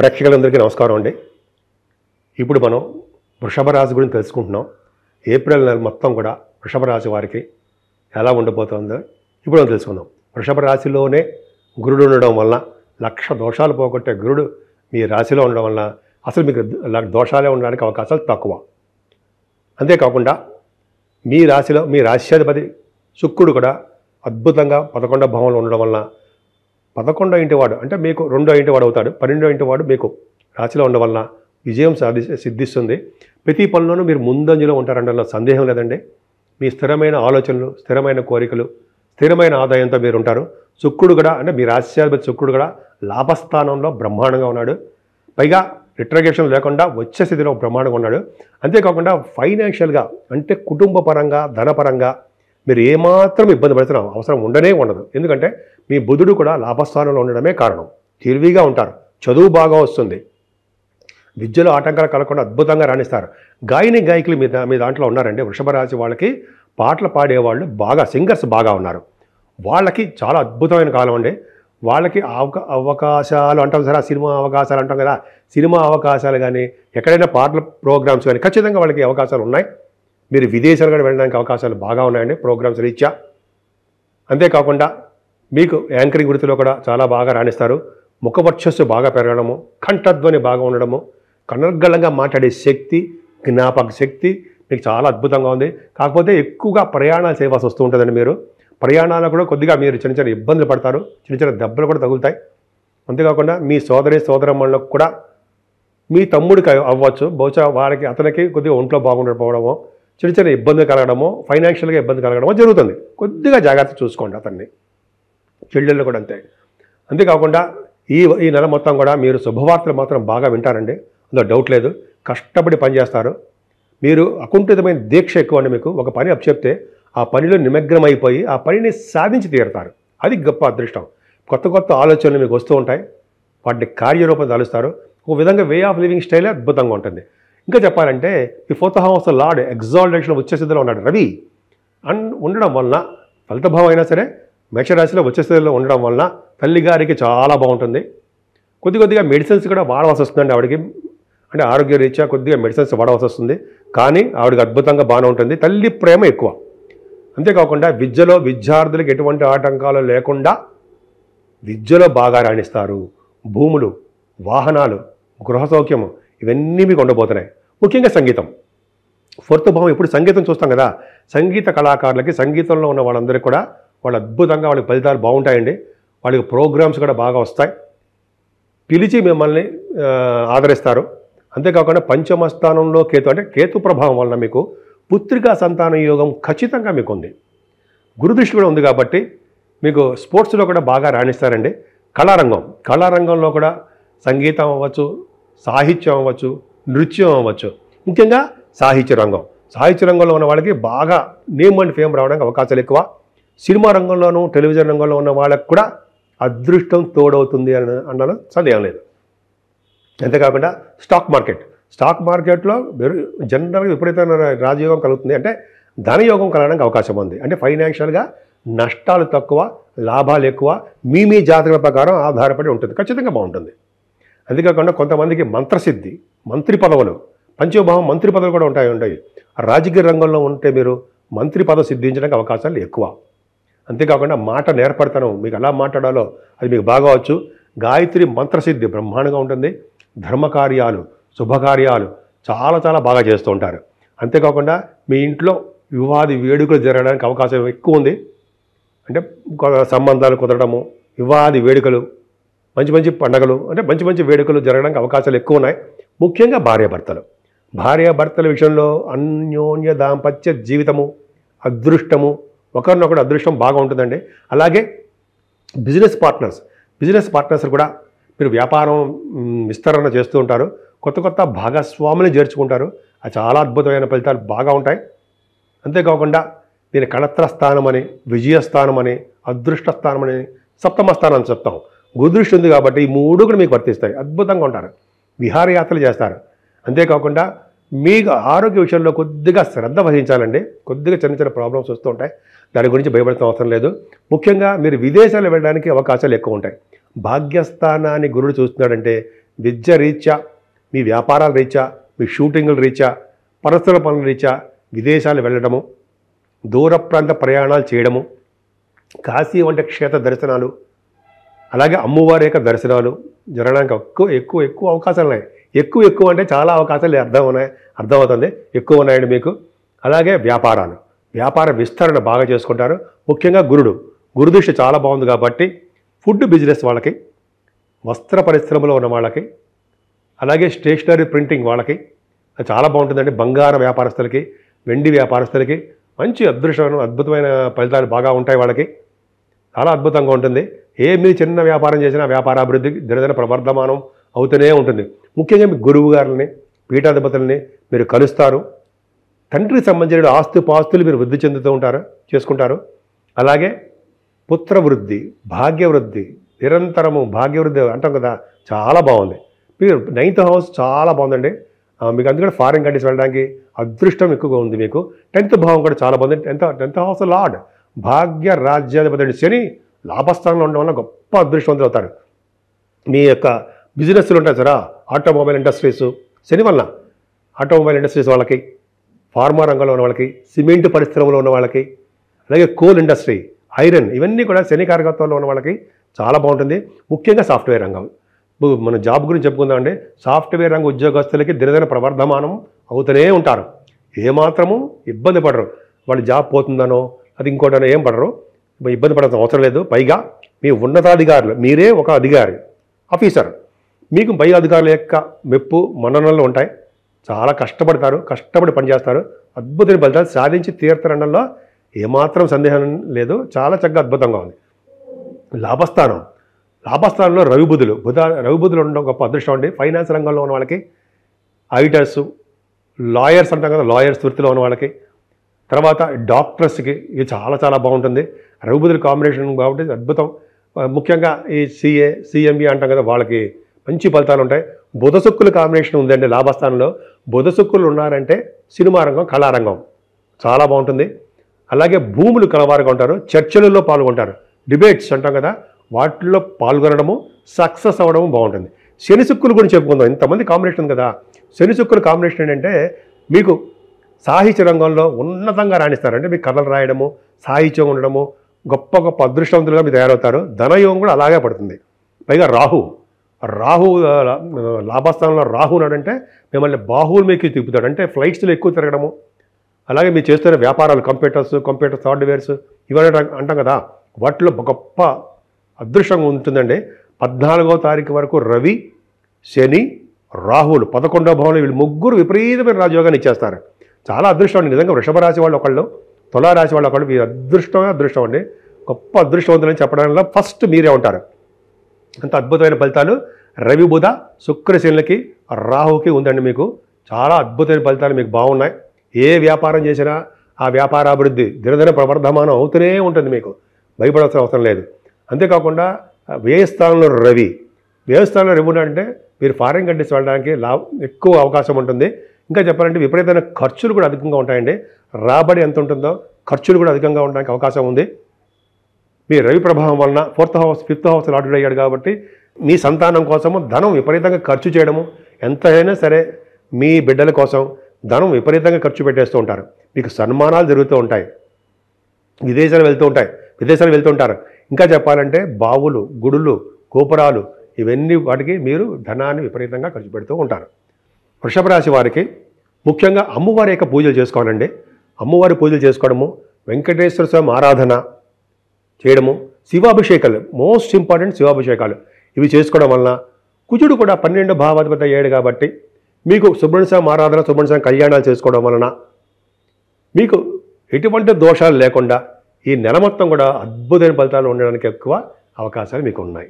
ప్రేక్షకులందరికీ నమస్కారం అండి. ఇప్పుడు మనం వృషభ రాశి గురించి తెలుసుకుంటున్నాం. ఏప్రిల్ నెల మొత్తం కూడా వృషభ రాశి వారికి ఎలా ఉండబోతుందో ఇప్పుడు మనం తెలుసుకుందాం. వృషభ రాశిలోనే గురుడు ఉండడం వలన 1,00,000 దోషాలు పోగొట్టే గురుడు మీ రాశిలో ఉండడం వలన అసలు మీకు దోషాలే ఉండడానికి అవకాశాలు తక్కువ. అంతేకాకుండా మీ రాశిలో మీ రాశ్యాధిపతి శుక్రుడు కూడా అద్భుతంగా 11వ భావంలో ఉండడం వలన 11వ ఇంటి వాడు అంటే మీకు 2వ ఇంటి వాడు అవుతాడు. 12వ ఇంటి వాడు మీకు రాశిలో ఉండడం వలన విజయం సిద్ధిస్తుంది. ప్రతి పనిలోనూ మీరు ముందంజలో ఉంటారనడంలో సందేహం లేదండి. మీ స్థిరమైన ఆలోచనలు, స్థిరమైన కోరికలు, స్థిరమైన ఆదాయంతో మీరు ఉంటారు. శుక్రుడు కూడా అంటే మీ రాశ్యాధిపతి శుక్రుడు కూడా లాభస్థానంలో బ్రహ్మాండంగా ఉన్నాడు. పైగా రిట్రగేషన్ లేకుండా వచ్చే స్థితిలో బ్రహ్మాండంగా ఉన్నాడు. అంతేకాకుండా ఫైనాన్షియల్గా అంటే కుటుంబ పరంగా, ధనపరంగా మీరు ఏమాత్రం ఇబ్బంది పడుతున్న అవసరం ఉండనే ఉండదు. ఎందుకంటే మీ బుధుడు కూడా లాభస్థానంలో ఉండడమే కారణం. తెలివిగా ఉంటారు, చదువు బాగా వస్తుంది, విద్యలో ఆటంకాలు కలగకుండా అద్భుతంగా రాణిస్తారు. గాయకులు మీ దాంట్లో ఉన్నారండి. వృషభ రాశి వాళ్ళకి పాటలు పాడేవాళ్ళు బాగా, సింగర్స్ బాగా ఉన్నారు. వాళ్ళకి చాలా అద్భుతమైన కాలం అండి. వాళ్ళకి అవకాశాలు అంటాం సరే, సినిమా అవకాశాలు అంటాం కదా, సినిమా అవకాశాలు కానీ ఎక్కడైనా పాటల ప్రోగ్రామ్స్ కానీ ఖచ్చితంగా వాళ్ళకి అవకాశాలు ఉన్నాయి. మీరు విదేశాలు కూడా వెళ్ళడానికి అవకాశాలు బాగా ఉన్నాయండి ప్రోగ్రామ్స్ రీత్యా. అంతేకాకుండా మీకు యాంకరింగ్ వృత్తిలో కూడా చాలా బాగా రాణిస్తారు. ముఖవర్చస్సు బాగా పెరగడము, కంఠధ్వని బాగా ఉండడము, కనర్గళంగా మాట్లాడే శక్తి, జ్ఞాపక శక్తి మీకు చాలా అద్భుతంగా ఉంది. కాకపోతే ఎక్కువగా ప్రయాణాలు చేయవలసి వస్తూ ఉంటుందండి. మీరు ప్రయాణాలు కూడా కొద్దిగా మీరు చిన్న చిన్న ఇబ్బందులు పడతారు, చిన్న చిన్న దెబ్బలు కూడా తగులుతాయి. అంతేకాకుండా మీ సోదరమ్మలకు కూడా మీ తమ్ముడికి అవ్వచ్చు, బహుశా వారికి అతనికి కొద్దిగా ఒంట్లో బాగుండకపోవడమో, చిన్న చిన్న ఇబ్బందులు కలగడమో, ఫైనాన్షియల్గా ఇబ్బంది కలగడమో జరుగుతుంది. కొద్దిగా జాగ్రత్త చూసుకోండి అతన్ని. చెల్లెళ్ళు కూడా అంతే. అంతేకాకుండా ఈ నెల మొత్తం కూడా మీరు శుభవార్తలు మాత్రం బాగా వింటారండి, అందులో డౌట్ లేదు. కష్టపడి పనిచేస్తారు. మీరు అకుంఠితమైన దీక్ష ఎక్కువ అండి. మీకు ఒక పని అప్పచెప్తే ఆ పనిలో నిమగ్నం అయిపోయి ఆ పనిని సాధించి తీరుతారు. అది గొప్ప అదృష్టం. కొత్త కొత్త ఆలోచనలు మీకు వస్తూ ఉంటాయి, వాటిని కార్యరూపం దాలుస్తారు. ఒక విధంగా వే ఆఫ్ లివింగ్ స్టైలే అద్భుతంగా ఉంటుంది. ఇంకా చెప్పాలంటే ఈ 4th హౌస్ లార్డ్ ఎగ్జాల్టేషన్ వచ్చే స్థితిలో ఉన్నాడు రవి ఉండడం వలన, ఫలిత భావం అయినా సరే మేషరాశిలో వచ్చే స్థితిలో ఉండడం వలన తల్లిగారికి చాలా బాగుంటుంది. కొద్దిగా మెడిసిన్స్ కూడా వాడవలసి వస్తుందండి ఆవిడకి. అంటే ఆరోగ్య రీత్యా కొద్దిగా మెడిసిన్స్ వాడవలసి వస్తుంది, కానీ ఆవిడకి అద్భుతంగా బాగానే ఉంటుంది. తల్లి ప్రేమ ఎక్కువ. అంతేకాకుండా విద్యలో విద్యార్థులకు ఎటువంటి ఆటంకాలు లేకుండా విద్యలో బాగా రాణిస్తారు. భూములు, వాహనాలు, గృహ సౌఖ్యము ఇవన్నీ మీకు ఉండబోతున్నాయి. ముఖ్యంగా సంగీతం 4th భావం. ఇప్పుడు సంగీతం చూస్తాం కదా, సంగీత కళాకారులకి, సంగీతంలో ఉన్న వాళ్ళందరికీ కూడా వాళ్ళు అద్భుతంగా వాళ్ళకి ఫలితాలు బాగుంటాయండి. వాళ్ళకి ప్రోగ్రామ్స్ కూడా బాగా వస్తాయి, పిలిచి మిమ్మల్ని ఆదరిస్తారు. అంతేకాకుండా పంచమ స్థానంలో కేతు అంటే కేతు ప్రభావం వలన మీకు పుత్రికా సంతాన యోగం ఖచ్చితంగా మీకు ఉంది. గురుదృష్టి కూడా ఉంది కాబట్టి మీకు స్పోర్ట్స్లో కూడా బాగా రాణిస్తారండి. కళారంగంలో కూడా సంగీతం అవ్వచ్చు, సాహిత్యం అవ్వచ్చు, నృత్యం అవ్వచ్చు. ముఖ్యంగా సాహిత్య రంగంలో ఉన్న వాళ్ళకి బాగా నేమ్ అండ్ ఫేమ్ రావడానికి అవకాశాలు ఎక్కువ. సినిమా రంగంలోనూ, టెలివిజన్ రంగంలో ఉన్న వాళ్ళకి కూడా అదృష్టం తోడవుతుంది అన్న సందేహం లేదు. అంతేకాకుండా స్టాక్ మార్కెట్లో జనరల్గా విపరీతమైన రాజయోగం కలుగుతుంది. అంటే ధనయోగం కలగడానికి అవకాశం ఉంది. అంటే ఫైనాన్షియల్గా నష్టాలు తక్కువ, లాభాలు ఎక్కువ. మీ జాతకం ప్రకారం ఆధారపడి ఉంటుంది, ఖచ్చితంగా బాగుంటుంది. అంతేకాకుండా కొంతమందికి మంత్రసిద్ధి, మంత్రి పదవులు, పంచభావం మంత్రి పదవులు కూడా ఉంటాయి. రాజకీయ రంగంలో ఉంటే మీరు మంత్రి పదవి సిద్ధించడానికి అవకాశాలు ఎక్కువ. అంతేకాకుండా మాట నేర్పడతనం, మీకు ఎలా మాట్లాడాలో అది మీకు బాగా వచ్చు. గాయత్రి మంత్రసిద్ధి బ్రహ్మాండంగా ఉంటుంది. ధర్మకార్యాలు, శుభకార్యాలు చాలా బాగా చేస్తూ ఉంటారు. అంతేకాకుండా మీ ఇంట్లో వివాది వేడుకలు జరగడానికి అవకాశం ఎక్కువ ఉంది. అంటే సంబంధాలు కుదరడము, వివాది వేడుకలు, మంచి పండగలు, అంటే మంచి వేడుకలు జరగడానికి అవకాశాలు ఎక్కువ ఉన్నాయి. ముఖ్యంగా భార్యాభర్తల విషయంలో అన్యోన్య దాంపత్య జీవితము, అదృష్టము, ఒకరినొకరు అదృష్టం బాగా ఉంటుందండి. అలాగే బిజినెస్ పార్ట్నర్స్ కూడా మీరు వ్యాపారం విస్తరణ చేస్తూ ఉంటారు. కొత్త భాగస్వాములు చేర్చుకుంటారు. అది చాలా అద్భుతమైన ఫలితాలు బాగా ఉంటాయి. అంతేకాకుండా దీని కళత్ర స్థానమని, విజయస్థానమని, అదృష్ట స్థానమని, సప్తమ స్థానం అని చెప్తాం. గురుదృష్టి ఉంది కాబట్టి ఈ 3 కూడా మీకు వర్తిస్తాయి. అద్భుతంగా ఉంటారు, విహారయాత్రలు చేస్తారు. అంతేకాకుండా మీకు ఆరోగ్య విషయంలో కొద్దిగా శ్రద్ధ వహించాలండి. కొద్దిగా చిన్న ప్రాబ్లమ్స్ వస్తూ ఉంటాయి, దాని గురించి భయపడాల్సిన అవసరం లేదు. ముఖ్యంగా మీరు విదేశాలు వెళ్ళడానికి అవకాశాలు ఎక్కువ ఉంటాయి. భాగ్యస్థానాన్ని గురుడు చూస్తున్నాడంటే విద్య రీత్యా, మీ వ్యాపారాల రీత్యా, మీ షూటింగుల రీత్యా, పరస్పర పనుల రీత్యా విదేశాలు వెళ్ళడము, దూర ప్రాంత ప్రయాణాలు చేయడము, కాశీ వంటి క్షేత్ర దర్శనాలు, అలాగే అమ్మవారి యొక్క దర్శనాలు జరగడానికి ఎక్కువ అవకాశాలు ఉన్నాయి. ఎక్కువ అంటే చాలా అవకాశాలు అర్థమవుతుంది, ఎక్కువ ఉన్నాయండి మీకు. అలాగే వ్యాపార విస్తరణ బాగా చేసుకుంటారు. ముఖ్యంగా గురుదృష్టి చాలా బాగుంది కాబట్టి ఫుడ్ బిజినెస్ వాళ్ళకి, వస్త్ర పరిశ్రమలో ఉన్న వాళ్ళకి, అలాగే స్టేషనరీ ప్రింటింగ్ వాళ్ళకి చాలా బాగుంటుందండి. బంగారం వ్యాపారస్తులకి, వెండి వ్యాపారస్తులకి మంచి అద్భుతమైన ఫలితాలు బాగా ఉంటాయి. వాళ్ళకి చాలా అద్భుతంగా ఉంటుంది. మీరు చిన్న వ్యాపారం చేసినా వ్యాపారాభివృద్ధి దినదిన ప్రవర్ధమానం అవుతూనే ఉంటుంది. ముఖ్యంగా మీ గురువు గారిని, పీఠాధిపతుల్ని మీరు కలుస్తారు. తండ్రికి సంబంధించిన ఆస్తుపాస్తులు మీరు వృద్ధి చేసుకుంటారు. అలాగే పుత్రవృద్ధి, భాగ్యవృద్ధి, నిరంతరము భాగ్యవృద్ధి అంటాం కదా, చాలా బాగుంది. మీరు 9th హౌస్ చాలా బాగుందండి. మీకు అందుకని ఫారిన్ కంట్రీస్ వెళ్ళడానికి అదృష్టం ఎక్కువగా ఉంది. మీకు 10th భావం కూడా చాలా బాగుంది. 10th హౌస్ లార్డ్ భాగ్య రాజ్యాధిపతి శని లాభస్థానంలో ఉండడం వల్ల గొప్ప అదృష్టవంతులు అవుతారు. మీ యొక్క బిజినెస్లు ఉంటాయి సరే, ఆటోమొబైల్ ఇండస్ట్రీస్ శని వల్ల, ఆటోమొబైల్ ఇండస్ట్రీస్ వాళ్ళకి, ఫార్మా రంగంలో ఉన్న వాళ్ళకి, సిమెంట్ పరిశ్రమలో ఉన్న వాళ్ళకి, అలాగే కోల్ ఇండస్ట్రీ, ఐరన్, ఇవన్నీ కూడా శని కారకత్వంలో ఉన్న వాళ్ళకి చాలా బాగుంటుంది. ముఖ్యంగా సాఫ్ట్వేర్ రంగం, మన జాబ్ గురించి చెప్పుకుందామండి. సాఫ్ట్వేర్ రంగ ఉద్యోగస్తులకి దినదిన ప్రవర్ధమానం అవుతూనే ఉంటారు. ఏమాత్రము ఇబ్బంది పడరు. వాళ్ళు జాబ్ పోతుందనో అది ఇంకోటనో ఏం పడరు, ఇబ్బంది పడాల్సిన అవసరం లేదు. పైగా మీ ఉన్నతాధికారులు, మీరే ఒక అధికారి, ఆఫీసర్, మీకు పై అధికారుల యొక్క మెప్పు మన్ననలు ఉంటాయి. చాలా కష్టపడి పనిచేస్తారు. అద్భుతమైన ఫలితాలు సాధించి తీర్థరంగంలో ఏమాత్రం సందేహం లేదు. చాలా చక్కగా అద్భుతంగా ఉంది. లాభస్థానంలో రవి బుధులు ఉండడం గొప్ప అదృష్టం అండి. ఫైనాన్స్ రంగంలో ఉన్న వాళ్ళకి, ఆడిటర్స్, లాయర్స్ అంటాం కదా, లాయర్స్ వృత్తిలో ఉన్న వాళ్ళకి, తర్వాత డాక్టర్స్కి ఇది చాలా బాగుంటుంది. రవి బుధుల కాంబినేషన్ బాగుంటుంది, అద్భుతం. ముఖ్యంగా ఈ సిఎంఈ అంటాం కదా, వాళ్ళకి మంచి ఫలితాలు ఉంటాయి. బుధ శుక్రుల కాంబినేషన్ ఉందండి లాభస్థానంలో. బుధ శుక్రులు ఉన్నారంటే సినిమా రంగం, కళారంగం చాలా బాగుంటుంది. అలాగే భూములు కలవారుగా ఉంటారు, చర్చలలో పాల్గొంటారు, డిబేట్స్ అంటాం కదా, వాటిల్లో పాల్గొనడము, సక్సెస్ అవ్వడము బాగుంటుంది. శని శుక్రుల గురించి చెప్పుకుందాం. ఇంతమంది కాంబినేషన్ ఉంది కదా. శని శుక్రుల కాంబినేషన్ ఏంటంటే మీకు సాహిత్య రంగంలో ఉన్నతంగా రాణిస్తారు. అంటే మీకు కథలు రాయడము, సాహిత్యం ఉండడము, గొప్ప అదృష్టవంతులుగా మీరు తయారవుతారు. ధనయోగం కూడా అలాగే పడుతుంది. పైగా రాహు లాభస్థానంలో రాహు ఉన్నాడంటే మిమ్మల్ని బాహువులు మీకు తిప్పుతాడు. అంటే ఫ్లైట్స్లో ఎక్కువ తిరగడము, అలాగే మీరు చేస్తున్న వ్యాపారాలు, కంప్యూటర్ సాఫ్ట్వేర్స్ ఇవన్నీ అంటాం కదా, వాటిలో గొప్ప అదృష్టంగా ఉంటుందండి. 14వ తారీఖు వరకు రవి, శని, రాహువులు 11వ భావంలో వీళ్ళు ముగ్గురు విపరీతమైన రాజయోగాన్ని ఇచ్చేస్తారు. చాలా అదృష్టం అండి నిజంగా. వృషభ రాశి వాళ్ళు ఒకళ్ళు, తులారాశి వాళ్ళు ఒకళ్ళు, వీరు అదృష్టం అండి. గొప్ప అదృష్టవంతులని చెప్పడంలో ఫస్ట్ మీరే ఉంటారు. అంత అద్భుతమైన ఫలితాలు రవి, బుధ, శుక్ర, శనులకి, రాహుకి ఉందండి. మీకు చాలా అద్భుతమైన ఫలితాలు మీకు బాగున్నాయి. ఏ వ్యాపారం చేసినా ఆ వ్యాపారాభివృద్ధి దినదిన ప్రవర్ధమానం అవుతూనే ఉంటుంది. మీకు భయపడాల్సిన అవసరం లేదు. అంతేకాకుండా వ్యయస్థానంలో రవి ఉన్నాడంటే మీరు ఫారిన్ కంట్రీస్ వెళ్ళడానికి ఎక్కువ అవకాశం ఉంటుంది. ఇంకా చెప్పాలంటే విపరీతమైన ఖర్చులు కూడా అధికంగా ఉంటాయండి. రాబడి ఎంత ఉంటుందో ఖర్చులు కూడా అధికంగా ఉండడానికి అవకాశం ఉంది. మీ రవి ప్రభావం వలన 4th house 5th house lottery అయ్యాడు కాబట్టి మీ సంతానం కోసము ధనం విపరీతంగా ఖర్చు చేయడము, ఎంతైనా సరే మీ బిడ్డల కోసం ధనం విపరీతంగా ఖర్చు పెట్టేస్తూ ఉంటారు. మీకు సన్మానాలు జరుగుతూ ఉంటాయి, విదేశాలు వెళ్తూ ఉంటారు. ఇంకా చెప్పాలంటే బావులు, గుడులు, గోపురాలు ఇవన్నీ వాటికి మీరు ధనాన్ని విపరీతంగా ఖర్చు పెడుతూ ఉంటారు. వృషభ రాశి వారికి ముఖ్యంగా అమ్మవారి యొక్క పూజలు చేసుకోవాలండి. అమ్మవారి పూజలు చేసుకోవడము, వెంకటేశ్వర స్వామి ఆరాధన చేయడము, శివాభిషేకాలు, మోస్ట్ ఇంపార్టెంట్ శివాభిషేకాలు ఇవి చేసుకోవడం వలన కుజుడు కూడా 12 భావాధిపతి అయ్యాడు కాబట్టి మీకు సుబ్రహ్మణ్య స్వామి ఆరాధన, సుబ్రహ్మణ్య స్వామి కళ్యాణాలు చేసుకోవడం వలన మీకు ఎటువంటి దోషాలు లేకుండా ఈ నెల మొత్తం కూడా అద్భుతమైన ఫలితాలు ఉండడానికి ఎక్కువ అవకాశాలు మీకు ఉన్నాయి.